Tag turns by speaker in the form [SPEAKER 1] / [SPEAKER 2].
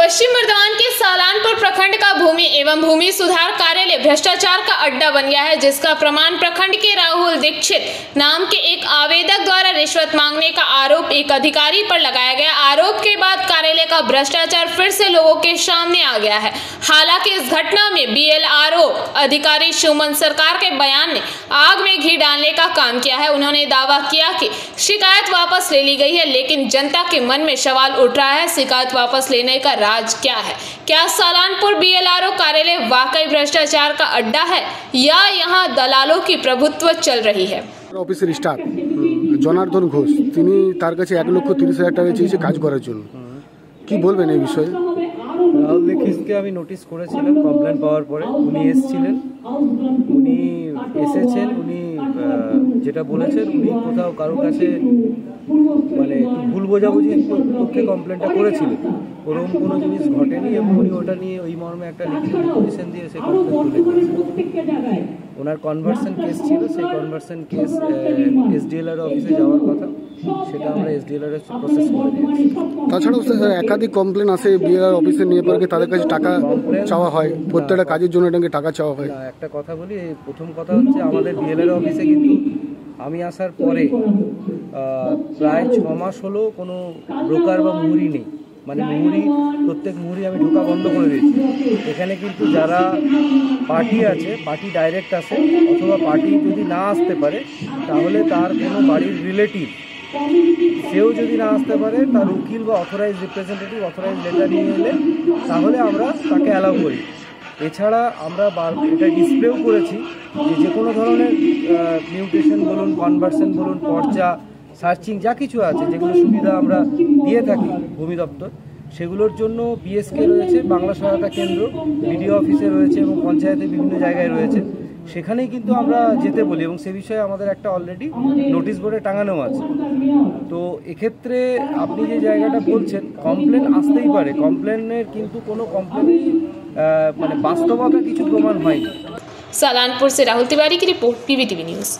[SPEAKER 1] पश्चिम बर्धमान के सालानपुर प्रखंड का भूमि एवं भूमि सुधार कार्यालय भ्रष्टाचार का अड्डा बन गया है, जिसका प्रमाण प्रखंड के राहुल दीक्षित नाम के एक आवेदक द्वारा रिश्वत मांगने का आरोप एक अधिकारी पर लगाया गया। आरोप के बाद कार्यालय का भ्रष्टाचार फिर से लोगों के सामने आ गया है। हालांकि इस घटना में BLRO अधिकारी सुमन सरकार के बयान ने आग में घी डालने का काम किया है। उन्होंने दावा किया कि शिकायत वापस ले ली गई है, लेकिन जनता के मन में सवाल उठ रहा है, शिकायत वापस लेने का राज क्या है? क्या सालानपुर BLRO कार्यालय वाकई भ्रष्टाचार का अड्डा है या यहाँ दलालों की प्रभुत्व चल रही है?
[SPEAKER 2] অফিসের স্টাফ জনার্দন ঘোষ তিনি তার কাছে 1,30,000 টাকা চেয়েছে কাজ করার জন্য। কি বলবেন এই বিষয়ে?
[SPEAKER 3] রাহুল দীক্ষিতকে আমি নোটিশ করেছিলাম কমপ্লেন পাওয়ার পরে। উনি এসেছেন, উনি যেটা বলেছেন উনি কোথাও কারোর কাছে মানে একটু ভুল বোঝাবুঝি পক্ষে কমপ্লেনটা করেছিলেন। ওরকম কোনো জিনিস ঘটেনি এবং উনি ওটা নিয়ে ওই মর্মে একটা লিখিত ডিপোজিশন দিয়ে সে কমপ্লেন তুলে দিয়েছেন। ওনার কনভার্সন কেস ছিল, সেই কনভার্সন কেস SDLR অফিসে যাওয়ার কথা, সেটা আমরা SDLR প্রসেস করে দিয়েছি।
[SPEAKER 2] তাছাড়াও একাধিক কমপ্লেন আসে BLR অফিসে নিয়ে পরে তাদের কাছে টাকা চাওয়া হয়, প্রত্যেকটা কাজের জন্য এটাকে টাকা চাওয়া হয়।
[SPEAKER 3] একটা কথা বলি, প্রথম কথা হচ্ছে আমাদের BLR অফিসে কিন্তু আমি আসার পরে প্রায় 6 মাস হলো কোনো ব্রোকার বা মুহুরি নেই। মানে প্রত্যেক মুহুরি আমি ঢোকা বন্ধ করে দিয়েছি। এখানে কিন্তু যারা পার্টি আছে, পার্টি ডাইরেক্ট আসে, অথবা পার্টি যদি না আসতে পারে তাহলে তার কোনো বাড়ির রিলেটিভ সেও যদি না আসতে পারে, তার উকিল বা অথরাইজ রিপ্রেজেন্টেটিভ অথরাইজ লেটার নিয়ে এলে তাহলে আমরা তাকে অ্যালাউ করি। এছাড়া আমরা এটা ডিসপ্লেও করেছি যে কোনো ধরনের মিউটেশন বলুন, কনভার্সন বলুন, পর্চা, সার্চিং যা কিছু আছে, যেগুলো সুবিধা আমরা দিয়ে থাকি ভূমি দপ্তর, সেগুলোর জন্য BSK রয়েছে, বাংলা সহায়তা কেন্দ্র, BDO অফিসে রয়েছে এবং পঞ্চায়েতে বিভিন্ন জায়গায় রয়েছে। সেখানেই কিন্তু আমরা যেতে বলি এবং সে বিষয়ে আমাদের একটা অলরেডি নোটিশ বোর্ডে টাঙানো আছে। তো এক্ষেত্রে আপনি যে জায়গাটা বলছেন, কমপ্লেন আসতেই পারে, কমপ্লেনের কিন্তু কোনো কমপ্লেনই মানে বাস্তবতা কিছু প্রমাণ হয়নি।
[SPEAKER 1] सालानपुर से राहुल तिवारी की रिपोर्ट, PBTV न्यूज़।